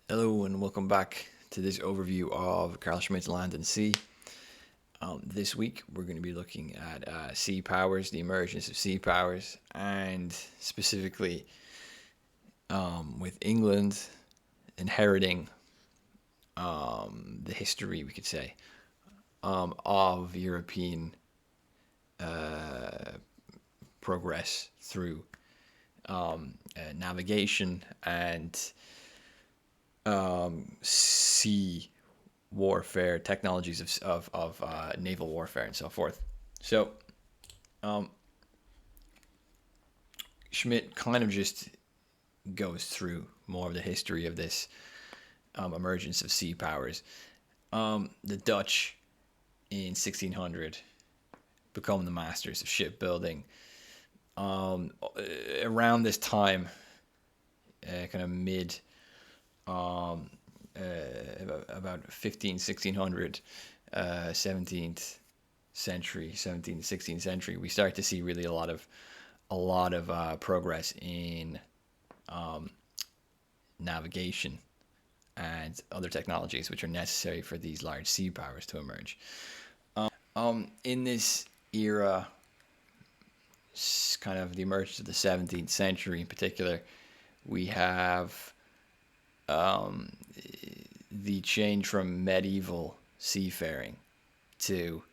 Hello and welcome back to this overview of Carl Schmitt's Land and Sea. This week we're going to be looking at sea powers, the emergence of sea powers, and specifically with England inheriting the history, we could say, of European progress through navigation and sea warfare, technologies of naval warfare, and so forth. So Schmitt kind of just goes through more of the history of this emergence of sea powers. The Dutch in 1600 become the masters of shipbuilding. Around this time, kind of mid about 1600, 17th century, 17th, 16th century, we start to see really a lot of progress in navigation and other technologies which are necessary for these large sea powers to emerge. In this era, kind of the emergence of the 17th century in particular, we have the change from medieval seafaring to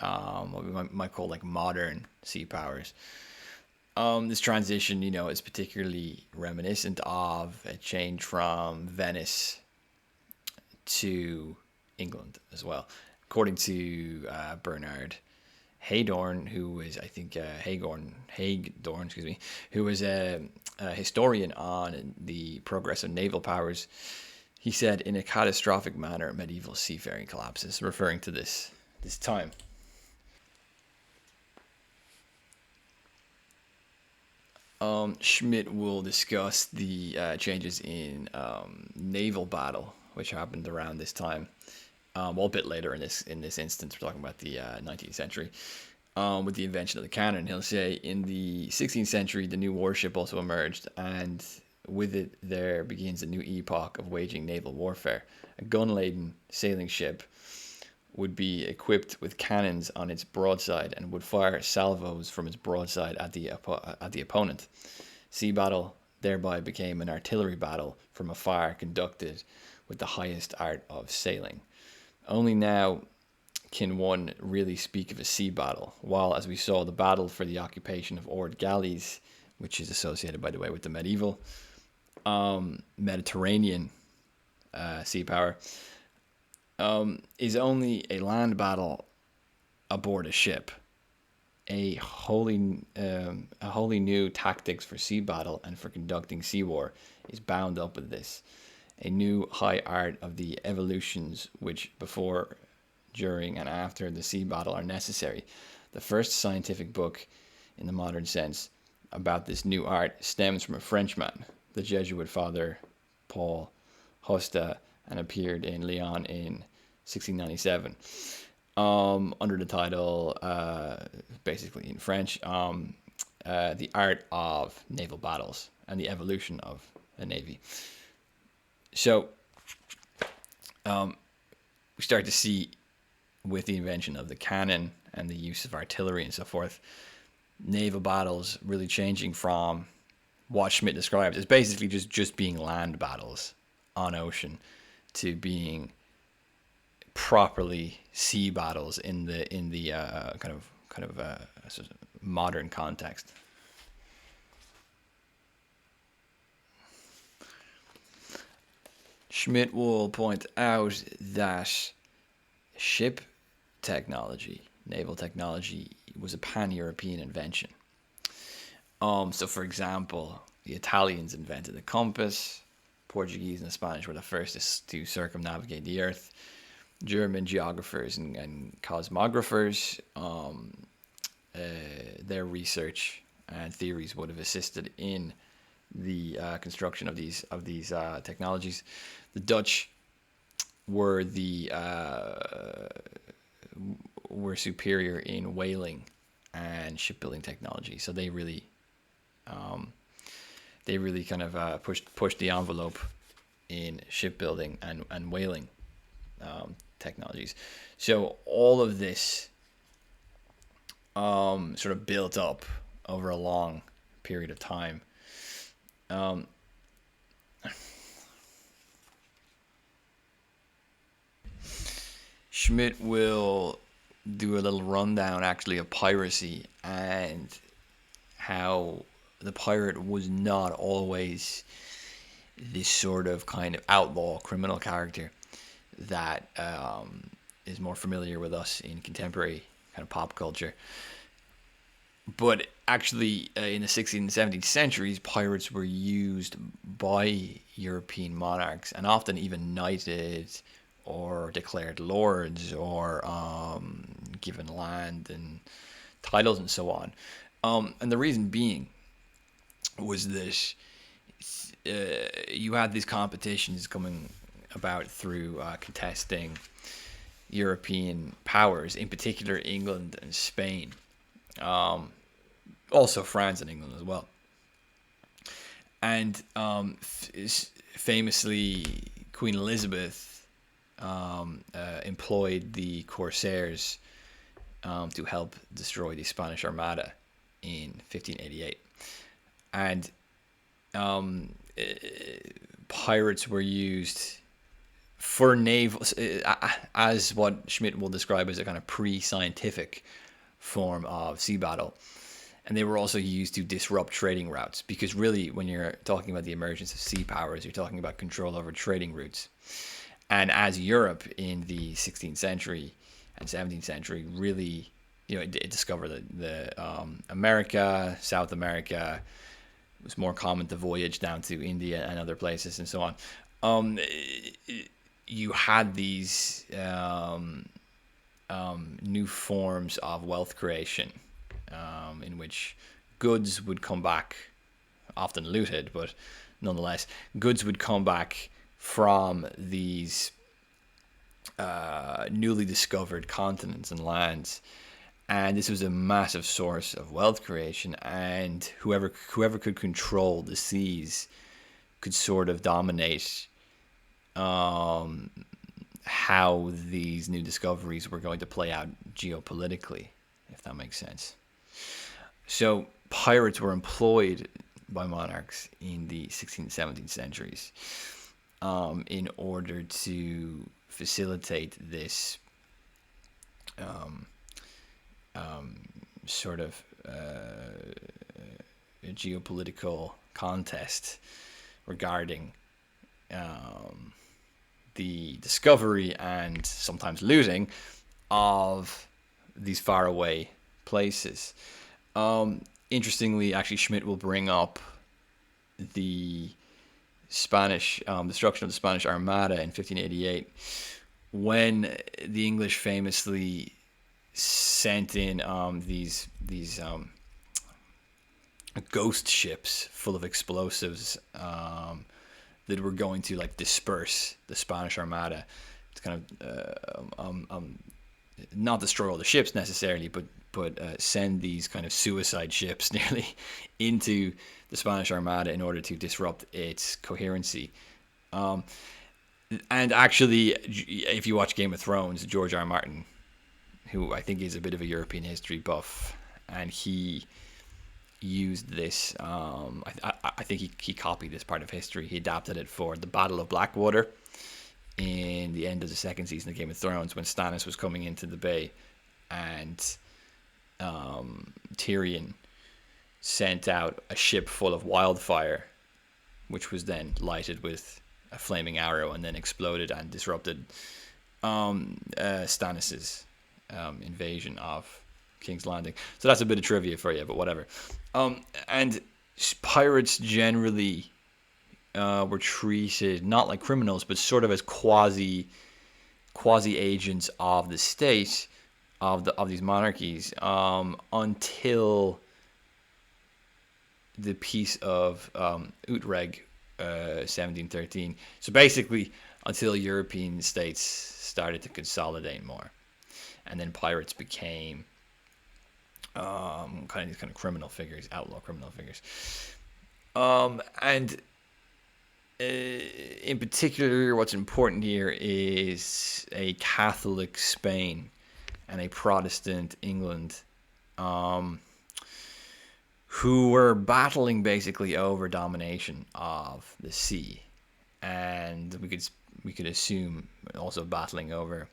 what we might call like modern sea powers. This transition, is particularly reminiscent of a change from Venice to England as well. According to Bernard Haydorn, who was, I think, Hagedorn, excuse me, who was a historian on the progress of naval powers, he said, in a catastrophic manner, medieval seafaring collapses, referring to this time. Schmitt will discuss the changes in naval battle, which happened around this time. Well, a bit later in this instance, we're talking about the 19th century. With the invention of the cannon, he'll say in the 16th century, the new warship also emerged, and with it, there begins a new epoch of waging naval warfare. A gun-laden sailing ship would be equipped with cannons on its broadside and would fire salvos from its broadside at the opponent. Sea battle thereby became an artillery battle from afar, conducted with the highest art of sailing. Only now can one really speak of a sea battle, while, as we saw, the battle for the occupation of oared galleys, which is associated, by the way, with the medieval Mediterranean sea power, is only a land battle aboard a ship. A wholly new tactics for sea battle and for conducting sea war is bound up with this. A new high art of the evolutions which before, during, and after the sea battle are necessary. The first scientific book, in the modern sense, about this new art stems from a Frenchman, the Jesuit Father Paul Hosta, and appeared in Lyon in 1697, under the title, basically in French, The Art of Naval Battles and the Evolution of a Navy. So we start to see, with the invention of the cannon and the use of artillery and so forth, naval battles really changing from what Schmitt describes as basically just being land battles on ocean to being properly sea battles in the kind of modern context. Schmitt will point out that ship technology, naval technology, was a pan-European invention. So, for example, the Italians invented the compass. Portuguese and the Spanish were the first to circumnavigate the Earth. German geographers and cosmographers, their research and theories would have assisted in the construction of these technologies. The Dutch were were superior in whaling and shipbuilding technology, so they really kind of pushed the envelope in shipbuilding and whaling technologies. So all of this sort of built up over a long period of time. Schmitt will do a little rundown actually of piracy and how the pirate was not always this sort of kind of outlaw criminal character that is more familiar with us in contemporary kind of pop culture. But actually, in the 16th and 17th centuries, pirates were used by European monarchs and often even knighted or declared lords or given land and titles and so on. And the reason being was that you had these competitions coming about through contesting European powers, in particular England and Spain. Also France and England as well. And famously, Queen Elizabeth employed the Corsairs to help destroy the Spanish Armada in 1588. And pirates were used for naval, as what Schmitt will describe as a kind of pre-scientific form of sea battle. And they were also used to disrupt trading routes, because really, when you're talking about the emergence of sea powers, you're talking about control over trading routes. And as Europe in the 16th century and 17th century really, it discovered the America, South America, it was more common to voyage down to India and other places and so on. You had these new forms of wealth creation, in which goods would come back, often looted, but nonetheless, goods would come back from these newly discovered continents and lands. And this was a massive source of wealth creation, and whoever could control the seas could sort of dominate how these new discoveries were going to play out geopolitically, if that makes sense. So pirates were employed by monarchs in the 16th and 17th centuries in order to facilitate this sort of geopolitical contest regarding the discovery and sometimes looting of these faraway places. Interestingly, actually, Schmitt will bring up the Spanish destruction of the Spanish Armada in 1588, when the English famously sent in these ghost ships full of explosives that were going to disperse the Spanish Armada to kind of not destroy all the ships necessarily, but send these kind of suicide ships nearly into the Spanish Armada in order to disrupt its coherency. And actually, if you watch Game of Thrones, George R. R. Martin, who I think is a bit of a European history buff, and he used this, I think he copied this part of history. He adapted it for the Battle of Blackwater in the end of the second season of Game of Thrones, when Stannis was coming into the bay and Tyrion sent out a ship full of wildfire, which was then lighted with a flaming arrow and then exploded and disrupted Stannis's invasion of King's Landing. So that's a bit of trivia for you, but whatever. And pirates generally were treated not like criminals, but sort of as quasi agents of the state, of these monarchies, until the Peace of Utrecht, 1713. So basically, until European states started to consolidate more, and then pirates became kind of criminal figures, outlaw criminal figures. And in particular, what's important here is a Catholic Spain and a Protestant England, um, who were battling basically over domination of the sea, and we could assume also battling over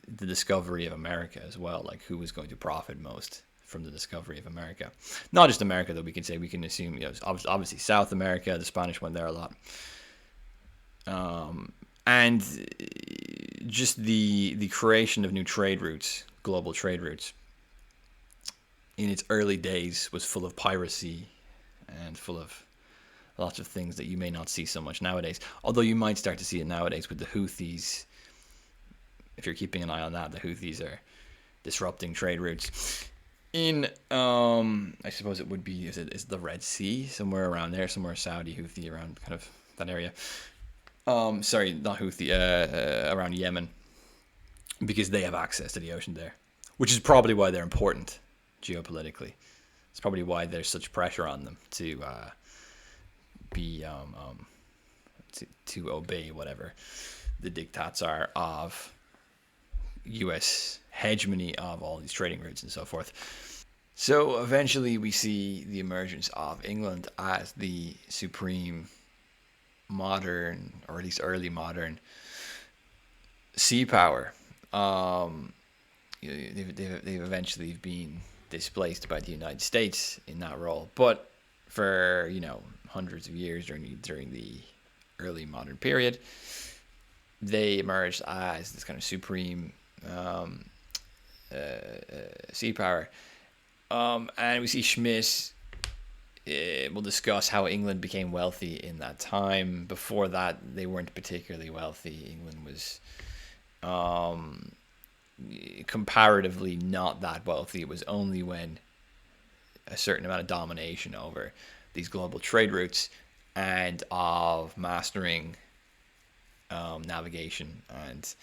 the discovery of America as well. Like, who was going to profit most from the discovery of America? Not just America, though. We can assume, obviously South America. The Spanish went there a lot, and just the creation of new trade routes, global trade routes, in its early days was full of piracy and full of lots of things that you may not see so much nowadays. Although you might start to see it nowadays with the Houthis. If you're keeping an eye on that, the Houthis are disrupting trade routes in, I suppose it would be, is the Red Sea, somewhere around there, somewhere Saudi, Houthi, around kind of that area. Sorry, not Houthi, around Yemen, because they have access to the ocean there, which is probably why they're important geopolitically. It's probably why there's such pressure on them to be to obey whatever the diktats are of U.S. hegemony of all these trading routes and so forth. So eventually we see the emergence of England as the supreme modern, or at least early modern, sea power. They've eventually been displaced by the United States in that role, but for hundreds of years during the early modern period, they emerged as this kind of supreme sea power. And we see Schmitt will discuss how England became wealthy in that time. Before that, they weren't particularly wealthy. England was comparatively not that wealthy. It was only when a certain amount of domination over these global trade routes and of mastering navigation and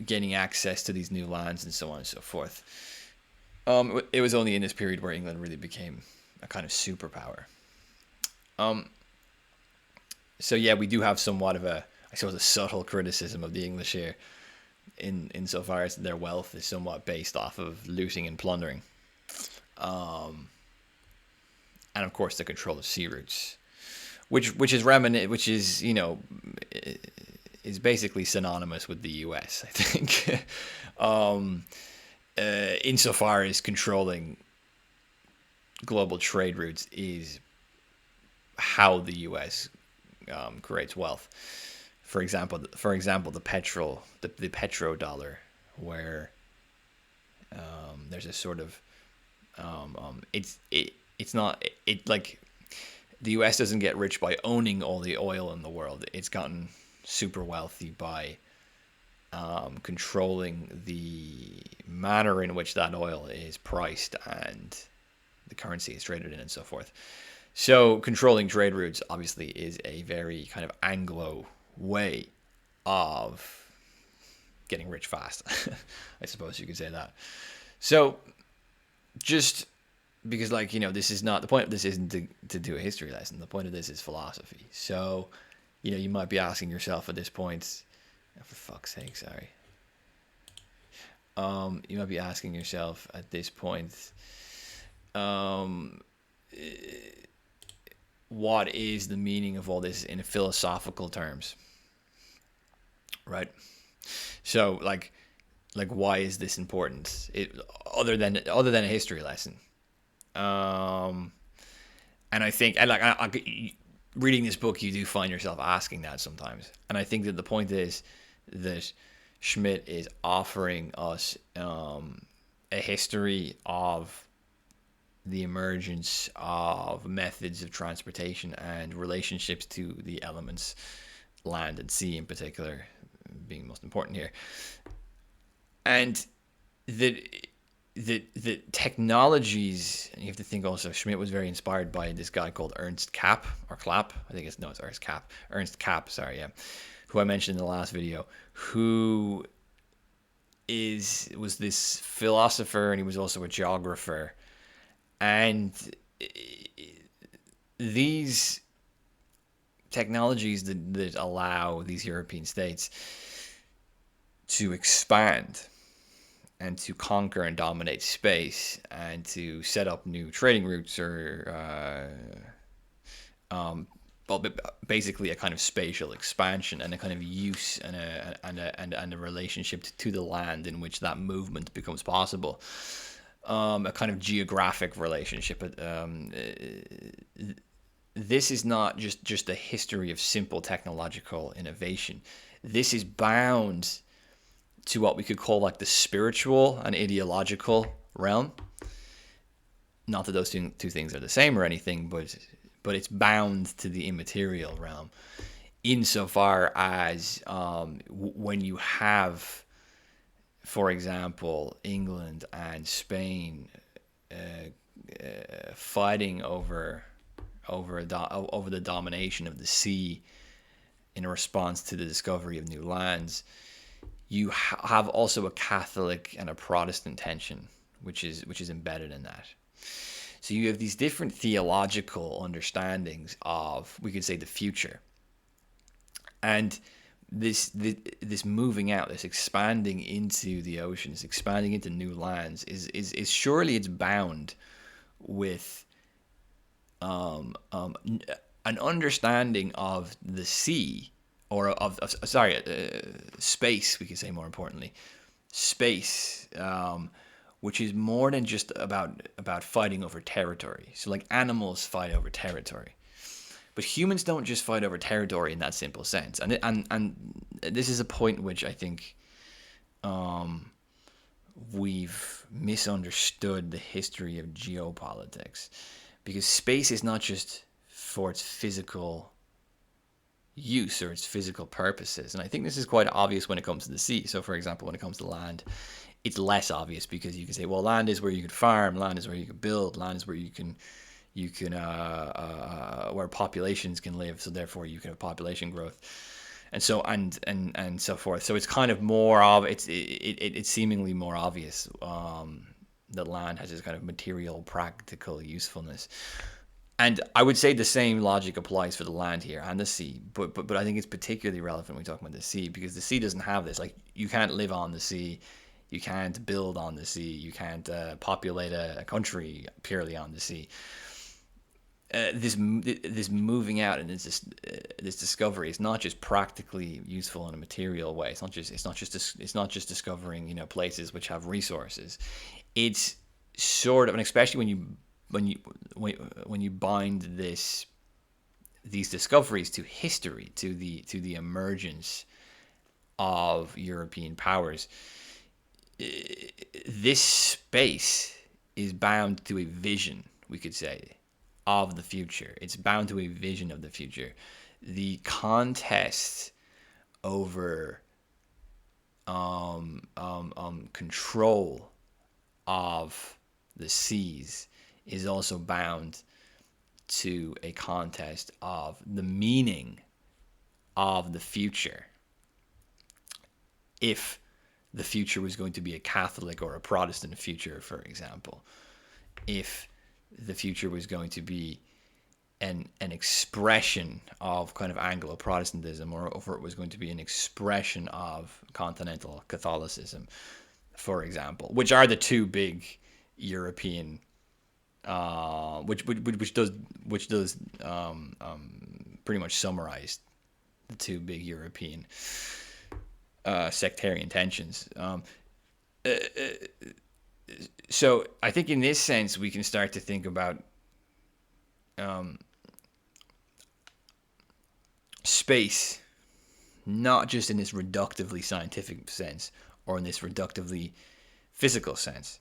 gaining access to these new lands and so on and so forth. It was only in this period where England really became a kind of superpower. So yeah, we do have somewhat of a subtle criticism of the English here, insofar as their wealth is somewhat based off of looting and plundering, and of course the control of sea routes, which is is basically synonymous with the U.S. I think, insofar as controlling global trade routes is how the U.S. Creates wealth. For example, the petrodollar, where there's a sort of it's not like the U.S. doesn't get rich by owning all the oil in the world. It's gotten super wealthy by controlling the manner in which that oil is priced and the currency is traded in and so forth. So controlling trade routes obviously is a very kind of Anglo way of getting rich fast. I suppose you could say that. So just because, this is not the point of this, isn't to do a history lesson. The point of this is philosophy. So, you might be asking yourself at this point, oh, for fuck's sake, sorry. You might be asking yourself at this point, what is the meaning of all this in philosophical terms, right? So, why is this important? Other than a history lesson, and I think, reading this book, you do find yourself asking that sometimes, and I think that the point is that Schmitt is offering us a history of the emergence of methods of transportation and relationships to the elements, land and sea in particular, being most important here. And the technologies, and you have to think also, Schmitt was very inspired by this guy called Ernst Kapp, or Clapp, I think it's Ernst Kapp, sorry, yeah, who I mentioned in the last video, who was this philosopher, and he was also a geographer. And these technologies that allow these European states to expand and to conquer and dominate space and to set up new trading routes or well, basically a kind of spatial expansion and a kind of use and a relationship to the land in which that movement becomes possible. A kind of geographic relationship. This is not just a history of simple technological innovation. This is bound to what we could call like the spiritual and ideological realm. Not that those two things are the same or anything, but it's bound to the immaterial realm, insofar as when you have, for example, England and Spain fighting over the domination of the sea in response to the discovery of new lands, you have also a Catholic and a Protestant tension, which is embedded in that. So you have these different theological understandings of, we could say, the future, and this moving out, this expanding into the oceans, expanding into new lands, is surely it's bound with an understanding of the sea, or of space, we could say, more importantly, space, which is more than just about fighting over territory. So like animals fight over territory, but humans don't just fight over territory in that simple sense. And this is a point which I think we've misunderstood the history of geopolitics, because space is not just for its physical use or its physical purposes. And I think this is quite obvious when it comes to the sea. So for example, when it comes to land, it's less obvious, because you can say, well, land is where you could farm, land is where you could build, land is where you can where populations can live, so therefore you can have population growth, and so and so forth. So it's kind of more of it's seemingly more obvious that land has this kind of material, practical usefulness. And I would say the same logic applies for the land here and the sea, but I think it's particularly relevant when we talk about the sea, because the sea doesn't have this. Like, you can't live on the sea, you can't build on the sea, you can't populate a country purely on the sea. This moving out and this discovery is not just practically useful in a material way. It's not just discovering places which have resources. It's sort of, and especially when you bind these discoveries to history, to the emergence of European powers, this space is bound to a vision, we could say, of the future. It's bound to a vision of the future. The contest over control of the seas is also bound to a contest of the meaning of the future. If the future was going to be a Catholic or a Protestant future, for example, if the future was going to be an expression of kind of Anglo-Protestantism, or if it was going to be an expression of continental Catholicism, for example, which are the two big European, which does pretty much summarize the two big European sectarian tensions. So I think in this sense we can start to think about space, not just in this reductively scientific sense or in this reductively physical sense,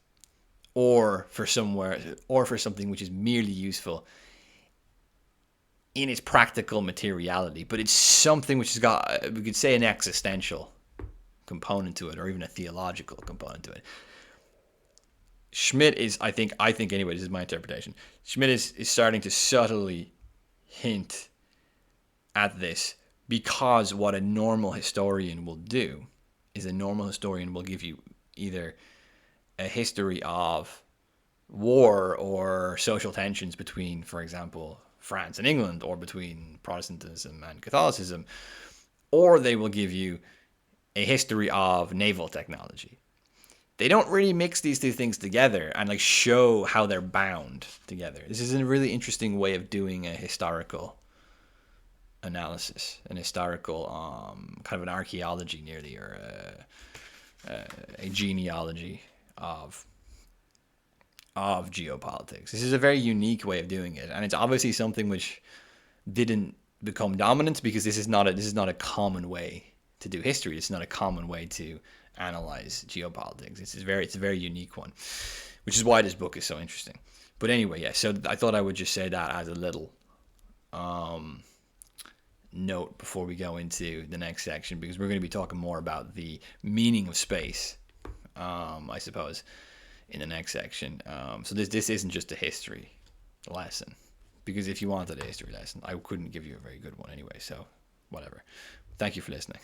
or for something which is merely useful in its practical materiality, but it's something which has got, we could say, an existential component to it, or even a theological component to it. Schmitt is, I think anyway, this is my interpretation, Schmitt is starting to subtly hint at this, because what a normal historian will do is a normal historian will give you either a history of war or social tensions between, for example, France and England, or between Protestantism and Catholicism, or they will give you a history of naval technology. They don't really mix these two things together and like show how they're bound together. This is a really interesting way of doing a historical analysis, an historical kind of an archaeology nearly, or a genealogy of geopolitics. This is a very unique way of doing it, and it's obviously something which didn't become dominant because this is not a common way to do history. It's not a common way to analyze geopolitics. It's a very unique one, which is why this book is so interesting. But anyway, yeah. So I thought I would just say that as a little note before we go into the next section, because we're going to be talking more about the meaning of space, I suppose, in the next section. So this isn't just a history lesson, because if you wanted a history lesson, I couldn't give you a very good one anyway. So whatever. Thank you for listening.